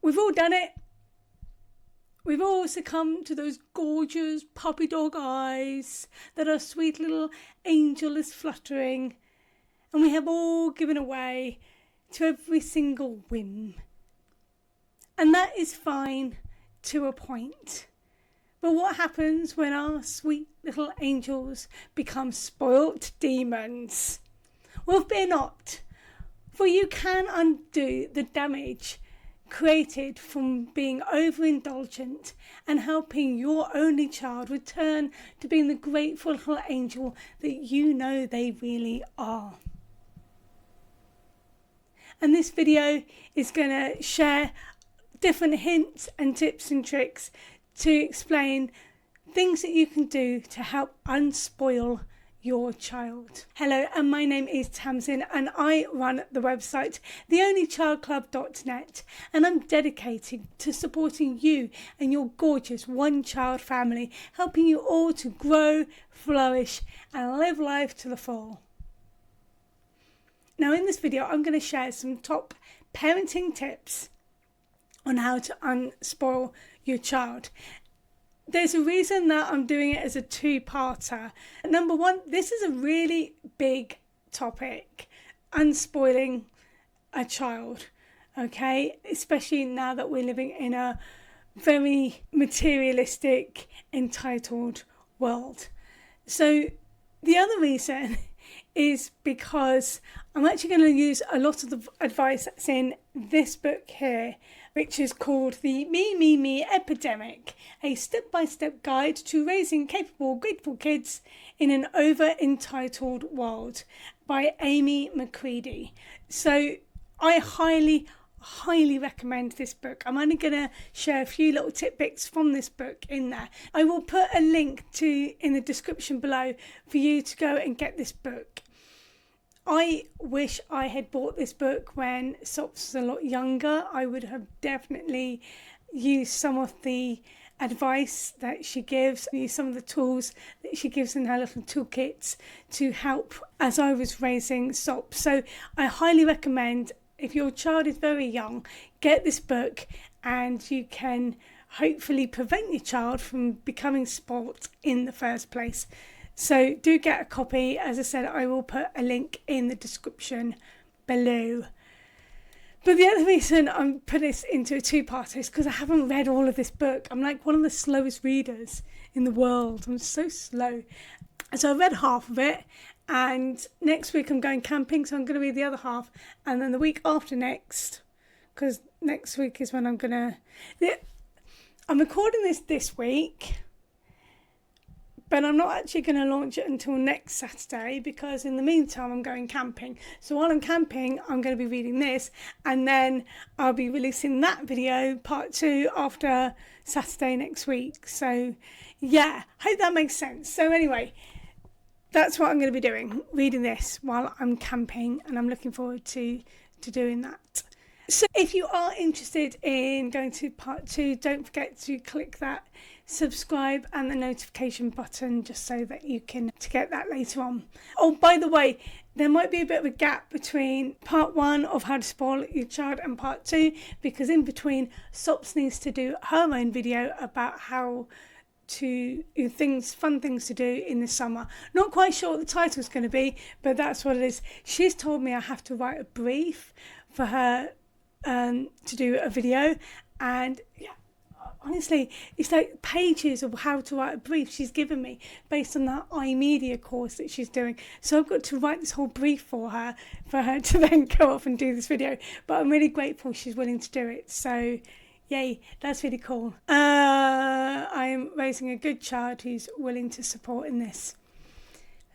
We've all done it. We've all succumbed to those gorgeous puppy dog eyes that our sweet little angel is fluttering, and we have all given away to every single whim. And that is fine to a point. But what happens when our sweet little angels become spoilt demons? Well, fear not, for you can undo the damage created from being overindulgent and helping your only child return to being the grateful little angel that you know they really are. And this video is going to share different hints and tips and tricks to explain things that you can do to help unspoil your child. Hello, and my name is Tamsin, and I run the website theonlychildclub.net, and I'm dedicated to supporting you and your gorgeous one-child family, helping you all to grow, flourish, and live life to the full. Now, in this video, I'm going to share some top parenting tips on how to unspoil your child. There's a reason that I'm doing it as a two-parter. Number one, this is a really big topic, unspoiling a child, okay? Especially now that we're living in a very materialistic, entitled world. So the other reason is because I'm actually going to use a lot of the advice that's in this book here, which is called The Me Epidemic, a step-by-step guide to raising capable, grateful kids in an over-entitled world by Amy McCready. So I highly recommend this book. I'm only going to share a few little tidbits from this book in there. I will put a link in the description below for you to go and get this book. I wish I had bought this book when Sops was a lot younger. I would have definitely used some of the advice that she gives, used some of the tools that she gives in her little toolkits to help as I was raising Sops. So I highly recommend, if your child is very young, get this book, and you can hopefully prevent your child from becoming spoilt in the first place. So do get a copy. As I said, I will put a link in the description below. But the other reason I'm putting this into a two-parter is because I haven't read all of this book. I'm like one of the slowest readers in the world. I'm so slow. So I read half of it, and next week I'm going camping, so I'm going to read the other half. And then the week after next, because next week is when I'm recording this week, but I'm not actually going to launch it until next Saturday, because in the meantime I'm going camping. So while I'm camping, I'm going to be reading this, and then I'll be releasing that video, part 2, after Saturday next week. So yeah, hope that makes sense. So anyway, that's what I'm going to be doing, reading this while I'm camping, and I'm looking forward to doing that. So if you are interested in going to part 2, don't forget to click that subscribe and the notification button, just so that you can to get that later on. Oh, by the way, there might be a bit of a gap between part 1 of how to spoil your child and part 2, because in between, Sops needs to do her own video about how to fun things to do in the summer. Not quite sure what the title is going to be, but that's what it is. She's told me I have to write a brief for her to do a video, and yeah, honestly, it's like pages of how to write a brief she's given me based on that iMedia course that she's doing. So I've got to write this whole brief for her to then go off and do this video. But I'm really grateful she's willing to do it. So yay, that's really cool. I am raising a good child who's willing to support in this.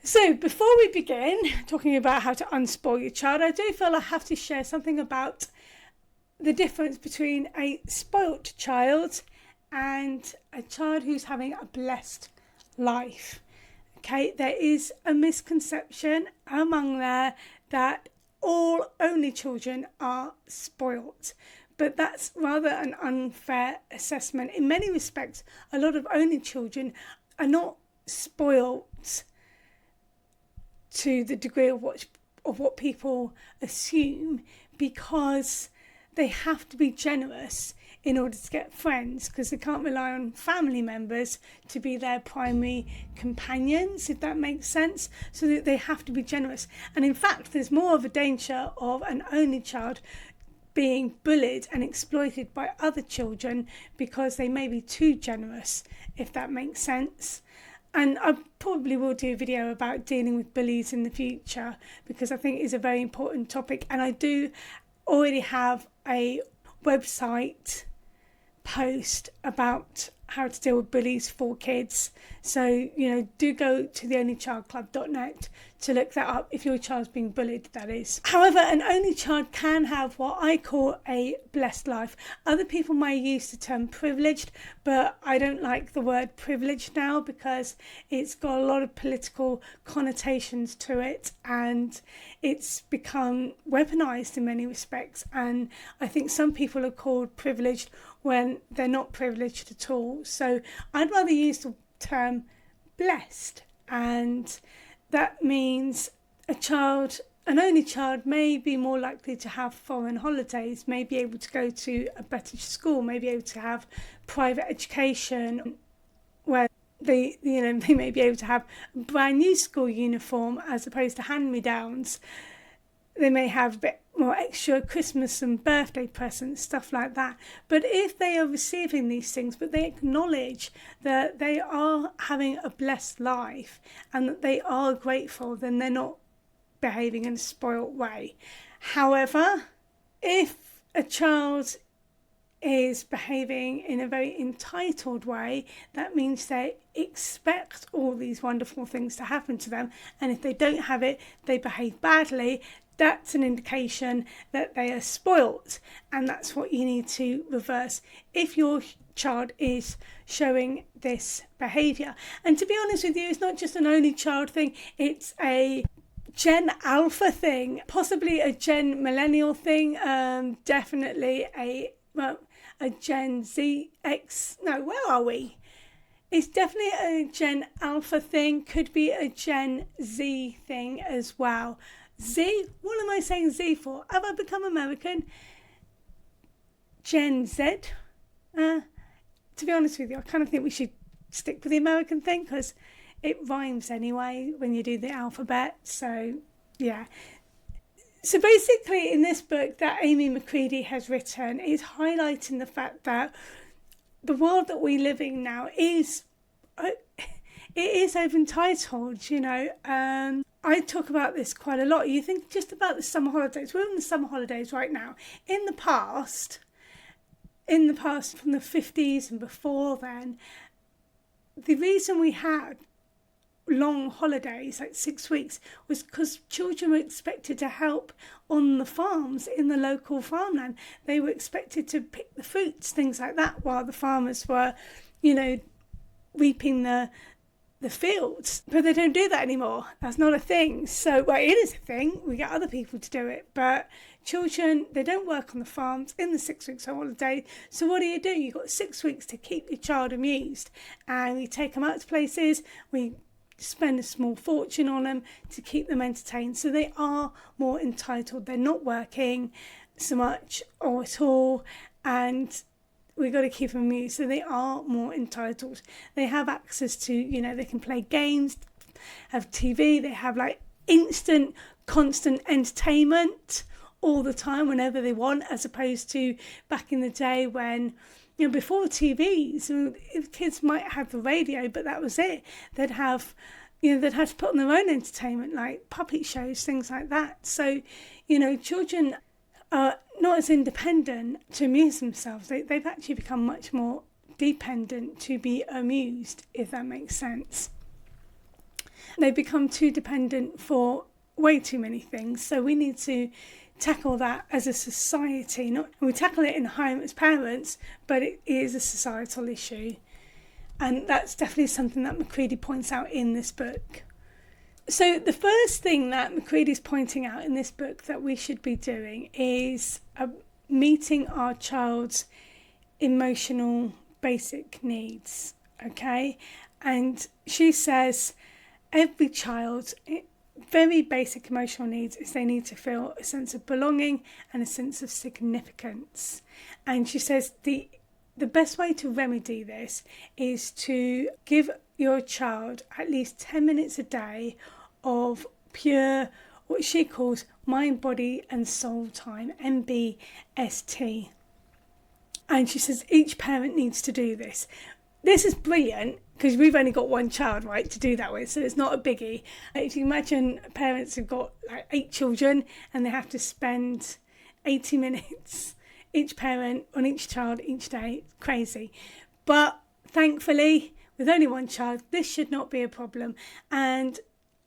So before we begin talking about how to unspoil your child, I do feel I have to share something about the difference between a spoilt child and a child who's having a blessed life. Okay, there is a misconception among there that all only children are spoilt, but that's rather an unfair assessment. In many respects, a lot of only children are not spoilt to the degree of what people assume, because they have to be generous in order to get friends, because they can't rely on family members to be their primary companions, if that makes sense. So that they have to be generous. And in fact, there's more of a danger of an only child being bullied and exploited by other children because they may be too generous, if that makes sense. And I probably will do a video about dealing with bullies in the future, because I think it's a very important topic. And I do already have a website post about how to deal with bullies for kids. So, do go to theonlychildclub.net to look that up if your child's being bullied, that is. However, an only child can have what I call a blessed life. Other people may use the term privileged, but I don't like the word privileged now because it's got a lot of political connotations to it, and it's become weaponized in many respects. And I think some people are called privileged when they're not privileged at all. So I'd rather use the term blessed, and that means an only child may be more likely to have foreign holidays, may be able to go to a better school, may be able to have private education, where they may be able to have a brand new school uniform as opposed to hand-me-downs. They may have a bit more extra Christmas and birthday presents, stuff like that. But if they are receiving these things, but they acknowledge that they are having a blessed life and that they are grateful, then they're not behaving in a spoilt way. However, if a child is behaving in a very entitled way, that means they expect all these wonderful things to happen to them, and if they don't have it, they behave badly. That's an indication that they are spoilt, and that's what you need to reverse if your child is showing this behaviour. And to be honest with you, it's not just an only child thing, it's a Gen Alpha thing, possibly a Gen Millennial thing, definitely a Gen Z X, no, where are we? It's definitely a Gen Alpha thing, could be a Gen Z thing as well. Z? What am I saying Z for? Have I become American? Gen Z? To be honest with you, I kind of think we should stick with the American thing because it rhymes anyway when you do the alphabet. So, yeah. So basically in this book that Amy McCready has written is highlighting the fact that the world that we live in now is over entitled, I talk about this quite a lot. You think just about the summer holidays. We're in the summer holidays right now. In the past, from the 50s and before then, the reason we had long holidays, like 6 weeks, was because children were expected to help on the farms in the local farmland. They were expected to pick the fruits, things like that, while the farmers were, reaping the fields. But they don't do that anymore. That's not a thing. So, well, it is a thing. We get other people to do it. But children, they don't work on the farms in the 6 weeks of holiday. So what do? You've got 6 weeks to keep your child amused. And we take them out to places. We spend a small fortune on them to keep them entertained. So they are more entitled. They're not working so much or at all. And we've got to keep them amused, so they are more entitled. They have access to, they can play games, have TV, they have instant, constant entertainment all the time whenever they want, as opposed to back in the day when, before TVs, kids might have the radio, but that was it. They'd have to put on their own entertainment, like puppet shows, things like that. So, children are not as independent to amuse themselves. They've actually become much more dependent to be amused, if that makes sense. They become too dependent for way too many things. So we need to tackle that as a society. We tackle it in home as parents, but it is a societal issue. And that's definitely something that McCready points out in this book. So the first thing that McCready's pointing out in this book that we should be doing is meeting our child's emotional basic needs, okay? And she says every child very basic emotional needs is they need to feel a sense of belonging and a sense of significance. And she says the best way to remedy this is to give your child at least 10 minutes a day of pure, what she calls mind, body and soul time, MBST. And she says each parent needs to do this. This is brilliant because we've only got one child, right, to do that with, so it's not a biggie. If you imagine parents who've got like 8 children and they have to spend 80 minutes, each parent on each child each day, crazy. But thankfully, with only one child, this should not be a problem. And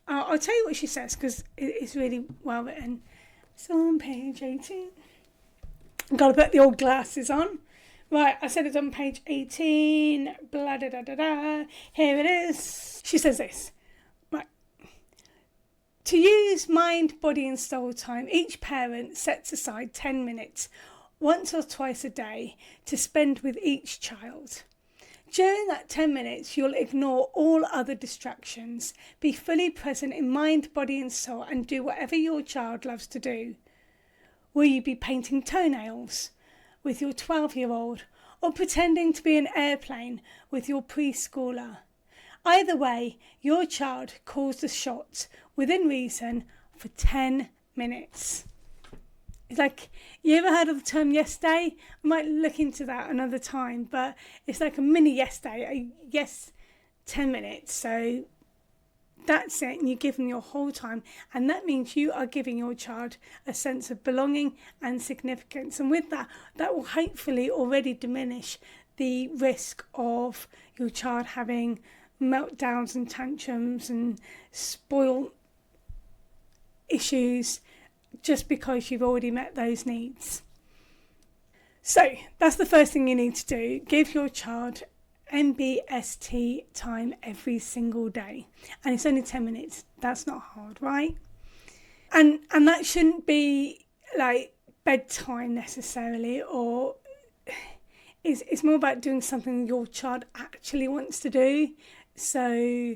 I'll tell you what she says because it's really well written. So on page 18, I've got to put the old glasses on. Right, I said it's on page 18, blah, da, da, da, da. Here it is. She says this. Right. To use mind, body and soul time, each parent sets aside 10 minutes, once or twice a day, to spend with each child. During that 10 minutes, you'll ignore all other distractions, be fully present in mind, body and soul, and do whatever your child loves to do. Will you be painting toenails with your 12-year-old or pretending to be an airplane with your preschooler? Either way, your child calls the shots within reason for 10 minutes. It's like, you ever heard of the term yes day? I might look into that another time, but it's like a mini yes day, a yes 10 minutes. So that's it, and you give them your whole time, and that means you are giving your child a sense of belonging and significance, and with that will hopefully already diminish the risk of your child having meltdowns and tantrums and spoil issues just because you've already met those needs. So that's the first thing you need to do. Give your child MBST time every single day, and it's only 10 minutes. That's not hard, right? And that shouldn't be like bedtime necessarily, or it's more about doing something your child actually wants to do. So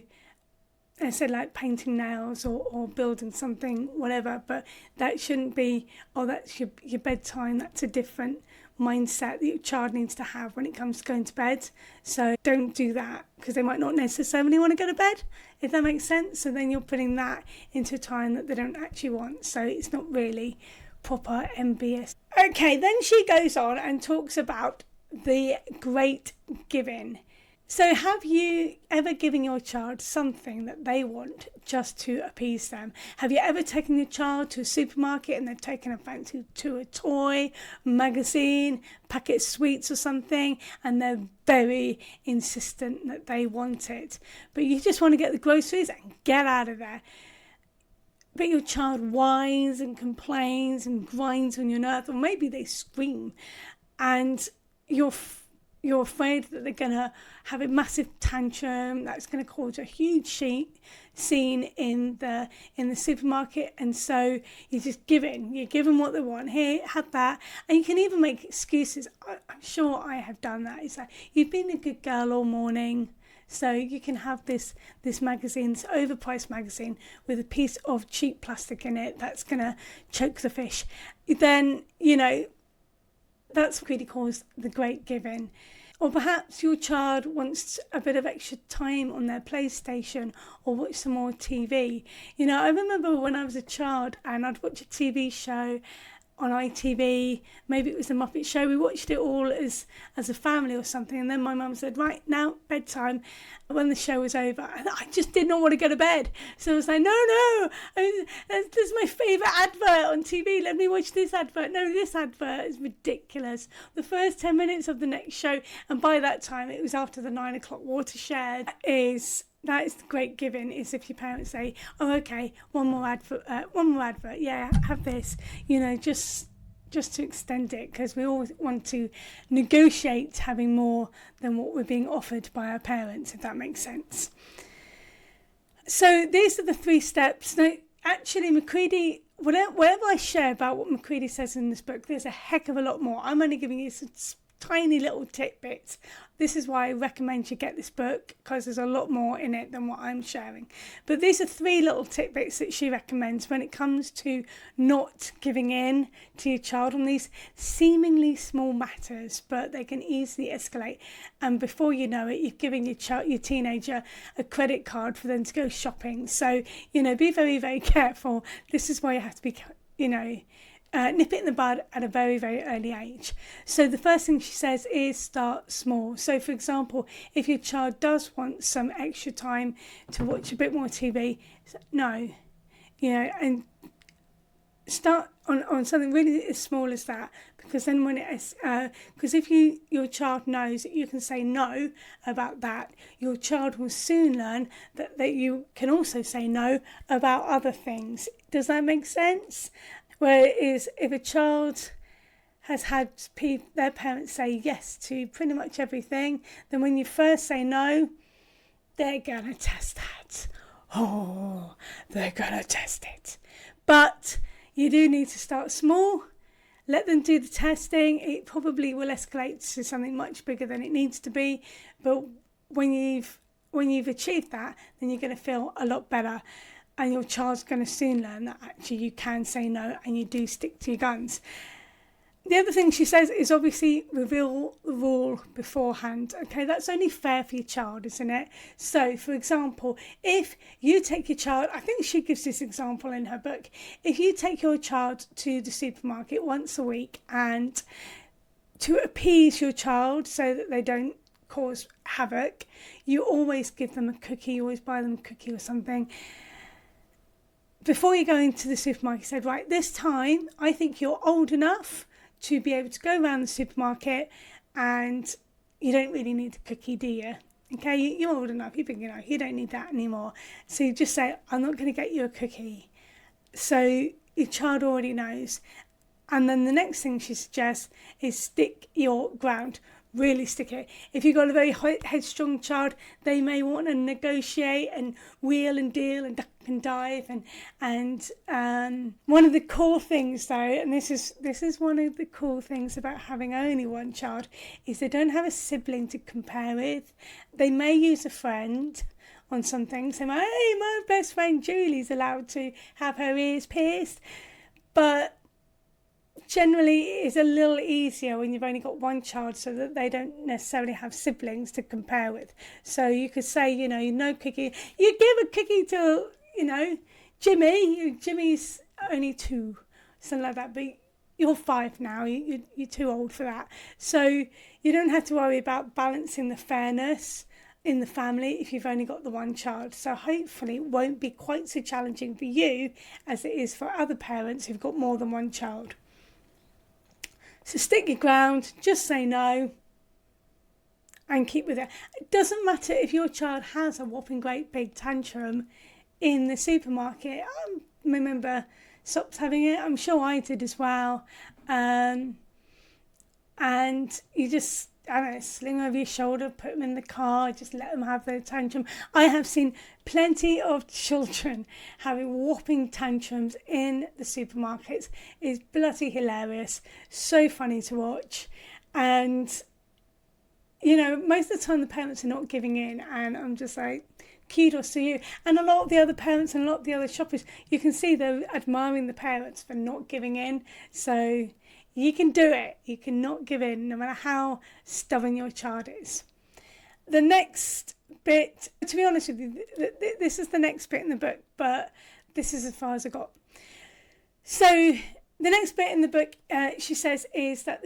I said like painting nails or building something, whatever, but that shouldn't be, oh, that's your bedtime. That's a different mindset that your child needs to have when it comes to going to bed. So don't do that, because they might not necessarily want to go to bed, if that makes sense. So then you're putting that into a time that they don't actually want. So it's not really proper MBS. Okay, then she goes on and talks about the great giving. So have you ever given your child something that they want just to appease them? Have you ever taken your child to a supermarket and they've taken a fancy to a toy, magazine, packet of sweets or something, and they're very insistent that they want it, but you just want to get the groceries and get out of there? But your child whines and complains and grinds on your nerves, or maybe they scream, and you're afraid that they're going to have a massive tantrum that's going to cause a huge scene in the supermarket, and so you give them what they want. Here, have that. And you can even make excuses. I'm sure I have done that. It's like, you've been a good girl all morning, so you can have this magazine, this overpriced magazine with a piece of cheap plastic in it that's going to choke the fish. Then, that's what really calls the great giving. Or perhaps your child wants a bit of extra time on their PlayStation or watch some more TV. I remember when I was a child and I'd watch a TV show on ITV, maybe it was the Muppet Show. We watched it all as a family or something, and then my mum said, right, now bedtime, when the show was over. And I just did not want to go to bed. So I was like, no, this is my favourite advert on TV, let me watch this advert. No, this advert is ridiculous. The first 10 minutes of the next show, and by that time it was after the 9 o'clock watershed, that is the great giving, is if your parents say, oh, okay, one more advert, yeah, have this, just to extend it, because we always want to negotiate having more than what we're being offered by our parents, if that makes sense. So these are the 3 steps. Now, actually, Macready, whatever I share about what Macready says in this book, there's a heck of a lot more. I'm only giving you tiny little tidbits. This is why I recommend you get this book, because there's a lot more in it than what I'm sharing. But these are 3 little tidbits that she recommends when it comes to not giving in to your child on these seemingly small matters, but they can easily escalate. And before you know it, you're giving your teenager a credit card for them to go shopping. So, be very, very careful. This is why you have to be, nip it in the bud at a very, very early age. So the first thing she says is start small. So for example, if your child does want some extra time to watch a bit more TV, no, and start on something really as small as that, because then when because if your child knows that you can say no about that, your child will soon learn that you can also say no about other things. Does that make sense? Whereas if a child has had their parents say yes to pretty much everything, then when you first say no, they're going to test that. Oh, they're going to test it. But you do need to start small. Let them do the testing. It probably will escalate to something much bigger than it needs to be. But when you've achieved that, then you're going to feel a lot better. And your child's going to soon learn that actually you can say no and you do stick to your guns. The other thing she says is obviously reveal the rule beforehand. Okay, that's only fair for your child, isn't it? So, for example, if you take your child, I think she gives this example in her book, if you take your child to the supermarket once a week, and to appease your child so that they don't cause havoc, you always give them a cookie, you always buy them a cookie or something. Before you go into the supermarket, you said, right, this time I think you're old enough to be able to go around the supermarket and you don't really need a cookie, do you? Okay, you're old enough, you're big enough, you don't need that anymore. So you just say, I'm not going to get you a cookie. So your child already knows. And then the next thing she suggests is stick your ground. Really stick it. If you've got a very headstrong child, they may want to negotiate and wheel and deal and duck and dive. And one of the cool things, though, and this is one of the cool things about having only one child, is they don't have a sibling to compare with. They may use a friend on some things. They might, hey, my best friend Julie's allowed to have her ears pierced, but generally it's a little easier when you've only got one child, so that they don't necessarily have siblings to compare with. So you could say, no cookie. You give a cookie to, Jimmy. Jimmy's only 2, something like that, but you're 5 now. You're too old for that. So you don't have to worry about balancing the fairness in the family if you've only got the one child. So hopefully it won't be quite so challenging for you as it is for other parents who've got more than one child. So stick your ground, just say no, and keep with it. It doesn't matter if your child has a whopping great big tantrum in the supermarket. I remember stopped having it. I'm sure I did as well. And you just, sling over your shoulder, put them in the car, just let them have their tantrum. I have seen plenty of children having whopping tantrums in the supermarkets. It's bloody hilarious, so funny to watch. And, most of the time the parents are not giving in, and I'm just like, kudos to you. And a lot of the other parents and a lot of the other shoppers, you can see they're admiring the parents for not giving in. So you can do it. You cannot give in, no matter how stubborn your child is. The next bit, to be honest with you, this is the next bit in the book, but this is as far as I got. So the next bit in the book, she says, is that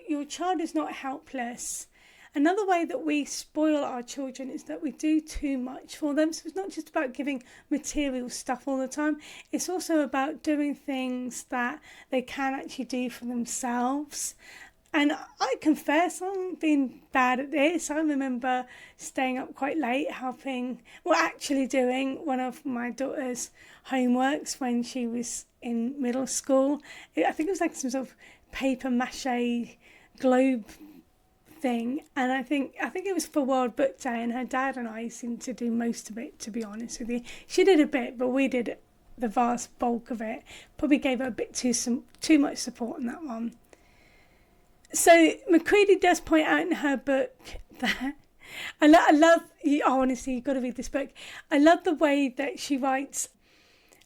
your child is not helpless. Another way that we spoil our children is that we do too much for them. So it's not just about giving material stuff all the time. It's also about doing things that they can actually do for themselves. And I confess, I'm being bad at this. I remember staying up quite late actually doing one of my daughter's homeworks when she was in middle school. I think it was like some sort of paper mache globe thing, and I think it was for World Book Day, and her dad and I seemed to do most of it, to be honest with you. She did a bit, but we did the vast bulk of it. Probably gave her a bit too much support on that one. So Macready does point out in her book that I love, oh, honestly, you've got to read this book. I love the way that she writes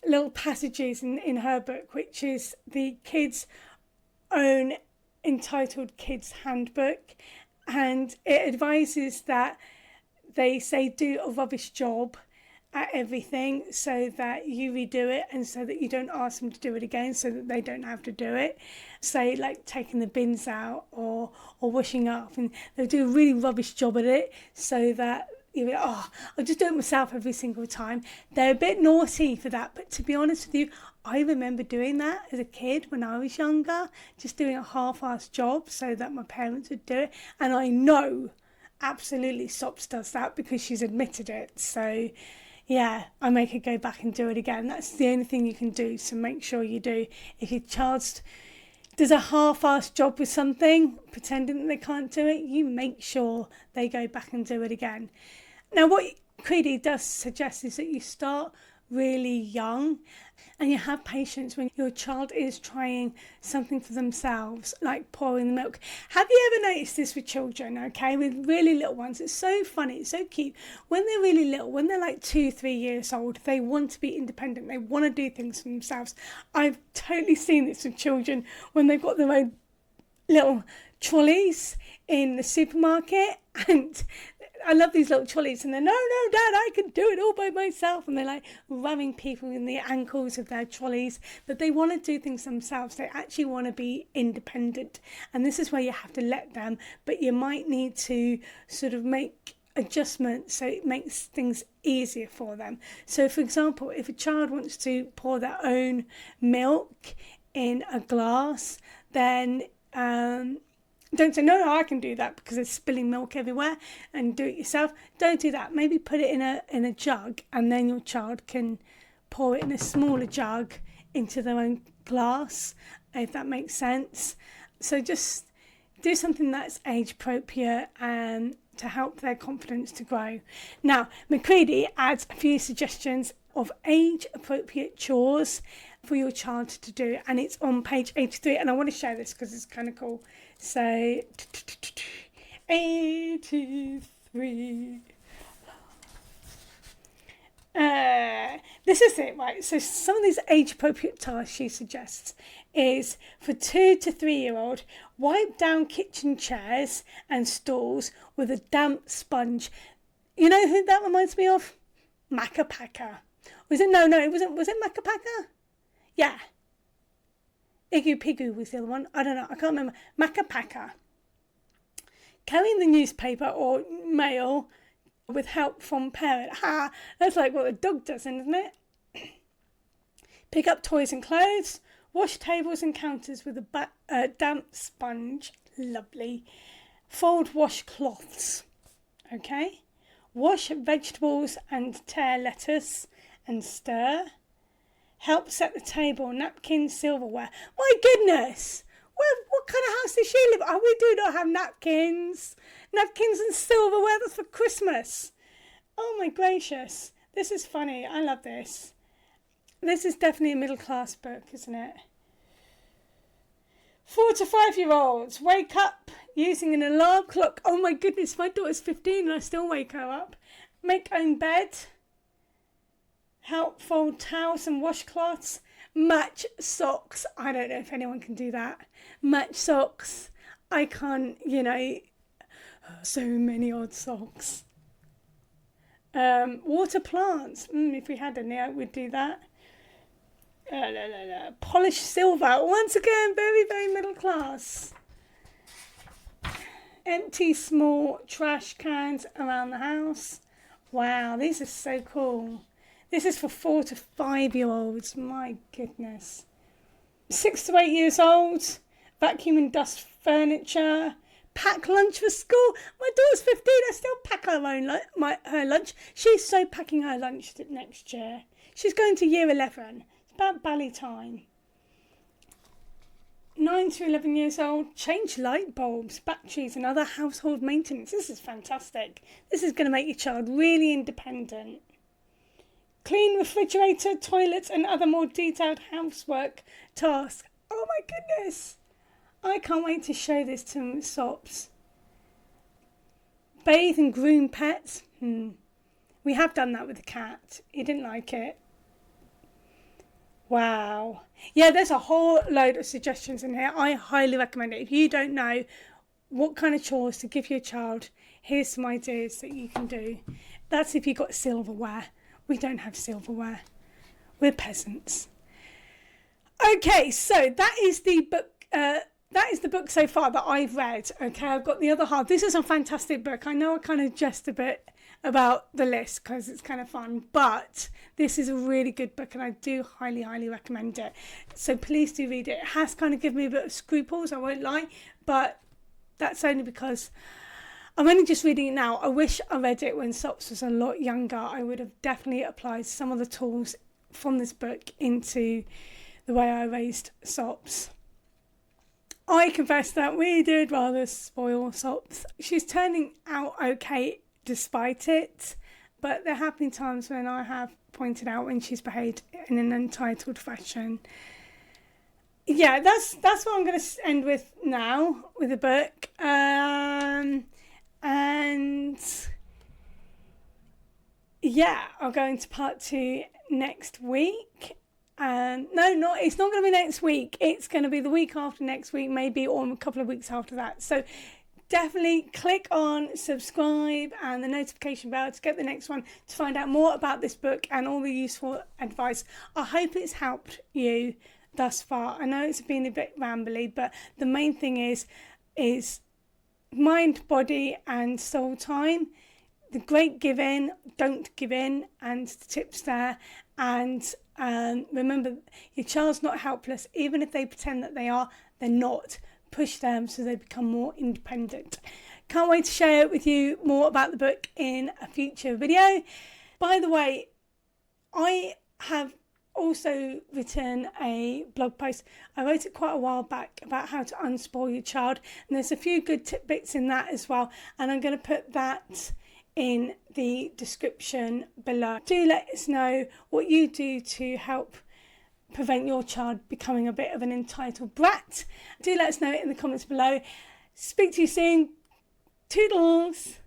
little passages in her book, which is the kids' own entitled Kids Handbook. And it advises that they say do a rubbish job at everything so that you redo it and so that you don't ask them to do it again so that they don't have to do it. Say like taking the bins out or washing up, and they'll do a really rubbish job at it so that you know, oh, I'll just do it myself every single time. They're a bit naughty for that, but to be honest with you, I remember doing that as a kid when I was younger, just doing a half-assed job so that my parents would do it. And I know absolutely Sops does that because she's admitted it. So yeah, I make her go back and do it again. That's the only thing you can do, so make sure you do. If your child does a half-assed job with something, pretending that they can't do it, you make sure they go back and do it again. Now, what Creedy does suggest is that you start really young and you have patience when your child is trying something for themselves, like pouring the milk. Have you ever noticed this with children, okay, with really little ones? It's so funny, it's so cute. When they're really little, when they're like 2-3 years old, they want to be independent, they want to do things for themselves. I've totally seen this with children when they've got their own little trolleys in the supermarket, and I love these little trolleys, and they're, no, Dad, I can do it all by myself, and they're like ramming people in the ankles of their trolleys, but they want to do things themselves. They actually want to be independent, and this is where you have to let them, but you might need to sort of make adjustments so it makes things easier for them. So for example, if a child wants to pour their own milk in a glass, then don't say, no, I can do that because there's spilling milk everywhere, and do it yourself. Don't do that. Maybe put it in a jug, and then your child can pour it in a smaller jug into their own glass, if that makes sense. So just do something that's age appropriate and to help their confidence to grow. Now, Macready adds a few suggestions of age appropriate chores for your child to do, and it's on page 83, and I want to share this because it's kind of cool. So 83. This is it, right? So some of these age appropriate tasks she suggests is for 2 to 3 year old, wipe down kitchen chairs and stools with a damp sponge. You know who that reminds me of? Macca Packer. Was it? No, it wasn't. Was it Macca Packer? Yeah. Igu Pigu was the other one. I don't know. I can't remember. Macca Packer. Carrying the newspaper or mail with help from parent. Ha! That's like what a dog does, isn't it? Pick up toys and clothes. Wash tables and counters with a damp sponge. Lovely. Fold wash cloths. Okay. Wash vegetables and tear lettuce and stir. Help set the table, napkins, silverware. My goodness! What kind of house does she live in? Oh, we do not have napkins. Napkins and silverware, that's for Christmas. Oh my gracious. This is funny. I love this. This is definitely a middle class book, isn't it? 4 to 5 year olds, wake up using an alarm clock. Oh my goodness, my daughter's 15 and I still wake her up. Make own bed. Help fold towels and washcloths. Match socks. I don't know if anyone can do that. Match socks. I can't, so many odd socks. Water plants. If we had any, I would do that. Polish silver. Once again, very, very middle class. Empty small trash cans around the house. Wow, these are so cool. This is for 4 to 5 year olds. My goodness. 6 to 8 years old. Vacuum and dust furniture. Pack lunch for school. My daughter's 15. I still pack her lunch. She's so packing her lunch next year. She's going to year 11. It's about bally time. 9 to 11 years old. Change light bulbs, batteries and other household maintenance. This is fantastic. This is going to make your child really independent. Clean refrigerator, toilets and other more detailed housework tasks. Oh my goodness. I can't wait to show this to Sops. Bathe and groom pets. We have done that with the cat. He didn't like it. Wow. Yeah, there's a whole load of suggestions in here. I highly recommend it. If you don't know what kind of chores to give your child, here's some ideas that you can do. That's if you've got silverware. We don't have silverware. We're peasants. Okay, so that is the book. That is the book so far that I've read. Okay, I've got the other half. This is a fantastic book. I know I kind of jest a bit about the list because it's kind of fun, but this is a really good book and I do highly, highly recommend it. So please do read it. It has kind of given me a bit of scruples, I won't lie, but that's only because I'm only just reading it now. I wish I read it when Sops was a lot younger. I would have definitely applied some of the tools from this book into the way I raised Sops. I confess that we did rather spoil Sops. She's turning out okay despite it, but there have been times when I have pointed out when she's behaved in an entitled fashion. Yeah, that's what I'm going to end with now with the book. And yeah, I'll go into part 2 next week. No, it's not going to be next week. It's going to be the week after next week, maybe, or a couple of weeks after that. So definitely click on subscribe and the notification bell to get the next one to find out more about this book and all the useful advice. I hope it's helped you thus far. I know it's been a bit rambly, but the main thing is mind, body and soul time. The great give in, don't give in, and the tips there. And remember, your child's not helpless. Even if they pretend that they are, they're not. Push them so they become more independent. Can't wait to share with you more about the book in a future video. By the way, I have also written a blog post. I wrote it quite a while back about how to unspoil your child, and there's a few good tidbits in that as well, and I'm going to put that in the description below. Do let us know what you do to help prevent your child becoming a bit of an entitled brat. Do let us know in the comments below. Speak to you soon. Toodles.